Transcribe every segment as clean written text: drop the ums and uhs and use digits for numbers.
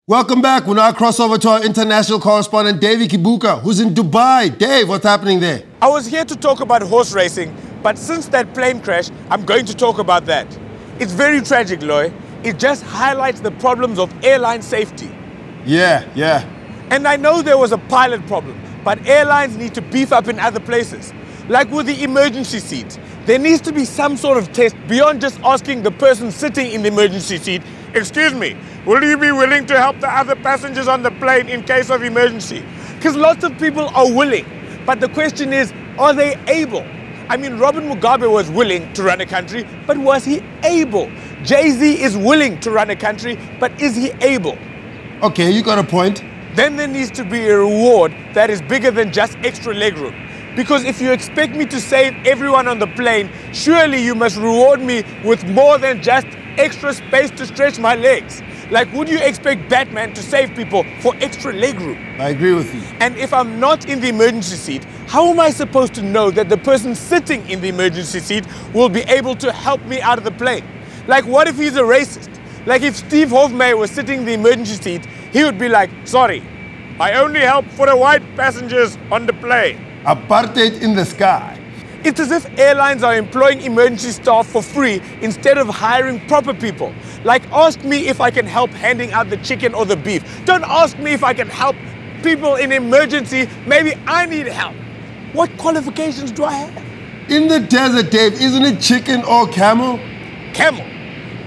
Welcome back. We now cross over to our international correspondent, Davey Kibuka, who's in Dubai. Dave, what's happening there? I was here to talk about horse racing, but since that plane crash, I'm going to talk about that. It's very tragic, Loy. It just highlights the problems of airline safety. Yeah. And I know there was a pilot problem, but airlines need to beef up in other places. Like with the emergency seat, there needs to be some sort of test beyond just asking the person sitting in the emergency seat, "Excuse me, will you be willing to help the other passengers on the plane in case of emergency?" Because lots of people are willing, but the question is, are they able? I mean, Robert Mugabe was willing to run a country, but was he able? Jay-Z is willing to run a country, but is he able? Okay, you got a point. Then there needs to be a reward that is bigger than just extra legroom. Because if you expect me to save everyone on the plane, surely you must reward me with more than just extra space to stretch my legs. Like, would you expect Batman to save people for extra legroom? I agree with you. And if I'm not in the emergency seat, how am I supposed to know that the person sitting in the emergency seat will be able to help me out of the plane? Like, what if he's a racist? Like, if Steve Hofmeyr was sitting in the emergency seat, he would be like, "Sorry, I only help for the white passengers on the plane." Apartheid in the sky. It's as if airlines are employing emergency staff for free instead of hiring proper people. Like, ask me if I can help handing out the chicken or the beef. Don't ask me if I can help people in emergency. Maybe I need help. What qualifications do I have? In the desert, Dave, isn't it chicken or camel? Camel.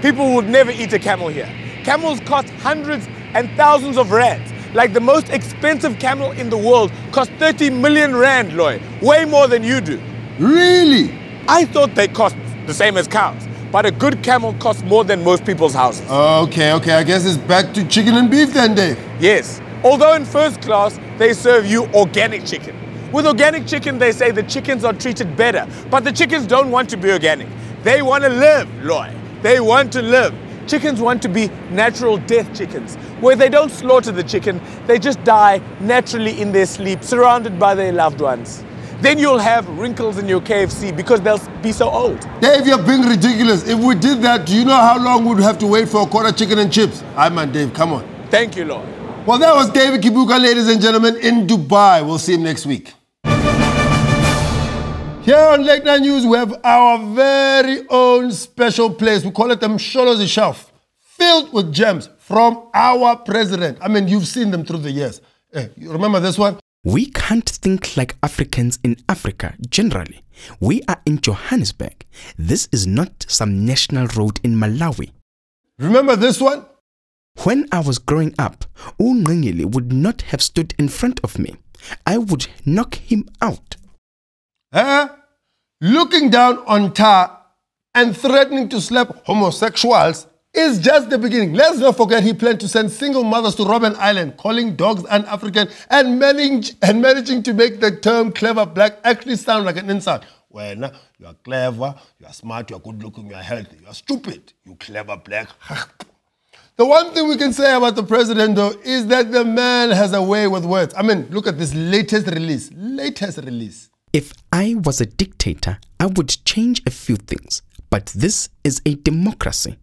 People would never eat a camel here. Camels cost hundreds and thousands of rands. Like, the most expensive camel in the world costs 30 million rand, Loy. Way more than you do. Really? I thought they cost the same as cows, but a good camel costs more than most people's houses. Okay. I guess it's back to chicken and beef then, Dave. Yes. Although in first class, they serve you organic chicken. With organic chicken, they say the chickens are treated better, but the chickens don't want to be organic. They want to live, Loy. They want to live. Chickens want to be natural death chickens, where they don't slaughter the chicken, they just die naturally in their sleep, surrounded by their loved ones. Then you'll have wrinkles in your KFC because they'll be so old. Dave, you're being ridiculous. If we did that, do you know how long we'd have to wait for a quarter chicken and chips? Man, Dave, come on. Thank you, Lord. Well, that was David Kibuka, ladies and gentlemen, in Dubai. We'll see him next week. Here on Late Night News, we have our very own special place. We call it the Msholozi Shelf, filled with gems from our president. I mean, you've seen them through the years. You remember this one? We can't think like Africans in Africa, generally. We are in Johannesburg. This is not some national road in Malawi. Remember this one? When I was growing up, Ungqingili would not have stood in front of me. I would knock him out. Looking down on tar and threatening to slap homosexuals is just the beginning. Let's not forget he planned to send single mothers to Robben Island, calling dogs un-African and managing to make the term clever black actually sound like an insult. Well, you are clever, you are smart, you are good looking, you are healthy. You are stupid, you clever black. The one thing we can say about the president, though, is that the man has a way with words. I mean, look at this latest release. If I was a dictator, I would change a few things. But this is a democracy.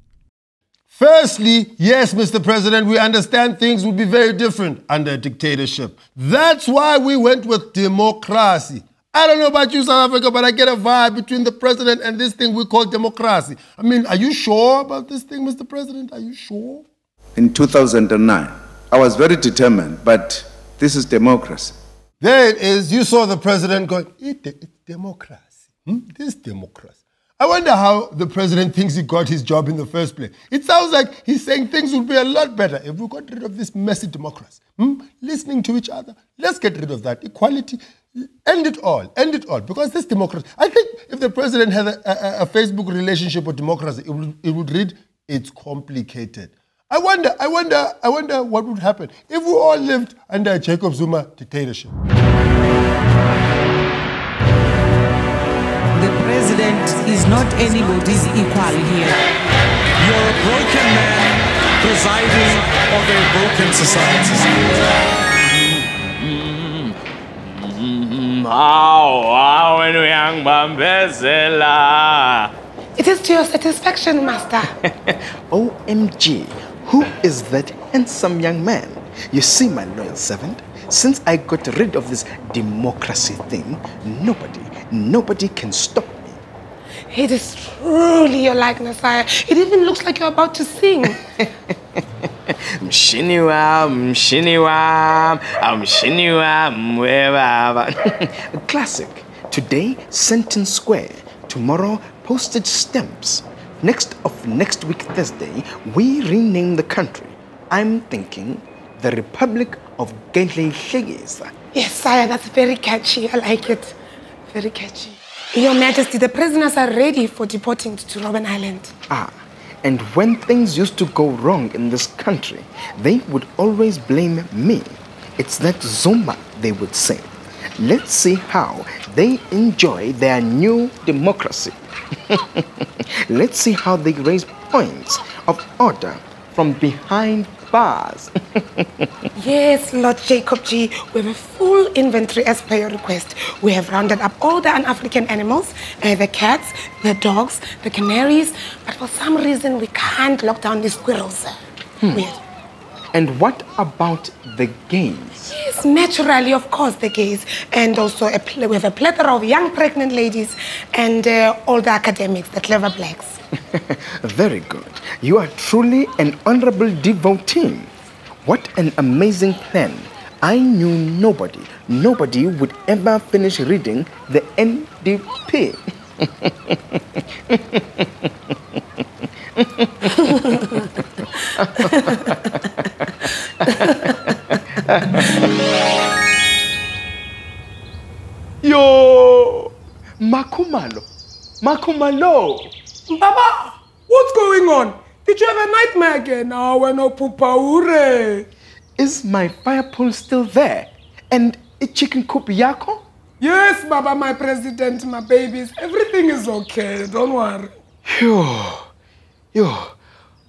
Firstly, yes, Mr. President, we understand things would be very different under a dictatorship. That's why we went with democracy. I don't know about you, South Africa, but I get a vibe between the president and this thing we call democracy. I mean, are you sure about this thing, Mr. President? Are you sure? In 2009, I was very determined, but this is democracy. There it is. You saw the president going, it's democracy. This democracy. I wonder how the president thinks he got his job in the first place. It sounds like he's saying things would be a lot better if we got rid of this messy democracy. Listening to each other. Let's get rid of that. Equality. End it all. Because this democracy. I think if the president had a Facebook relationship with democracy, it would read, it's complicated. I wonder what would happen if we all lived under a Jacob Zuma dictatorship. The president is not anybody's equal here. You're a broken man presiding over a broken society. It is to your satisfaction, Master. OMG. Who is that handsome young man? You see, my loyal servant, since I got rid of this democracy thing, nobody can stop me. It is truly your likeness, sire. It even looks like you're about to sing. Classic. Today, sentence square. Tomorrow, postage stamps. Next week, Thursday, we rename the country. I'm thinking the Republic of Gaelic. Yes, sire, that's very catchy. I like it. Very catchy. Your Majesty, the prisoners are ready for deporting to Robben Island. And when things used to go wrong in this country, they would always blame me. It's that Zuma, they would say. Let's see how they enjoy their new democracy. Let's see how they raise points of order from behind bars. Yes, Lord Jacob G. We have a full inventory as per your request. We have rounded up all the un-African animals, the cats, the dogs, the canaries, but for some reason we can't lock down the squirrels, sir. Weird. And what about the gays? Yes, naturally, of course, the gays. And also we have a plethora of young pregnant ladies and all the academics, the clever blacks. Very good. You are truly an honorable devotee. What an amazing plan. I knew nobody would ever finish reading the NDP. Yo, Makumalo. Baba, what's going on? Did you have a nightmare again? Pupaure. Is my fire pole still there? And a chicken coop yako? Yes, Baba, my president, my babies. Everything is okay. Don't worry. Yo,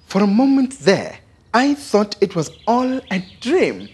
for a moment there, I thought it was all a dream.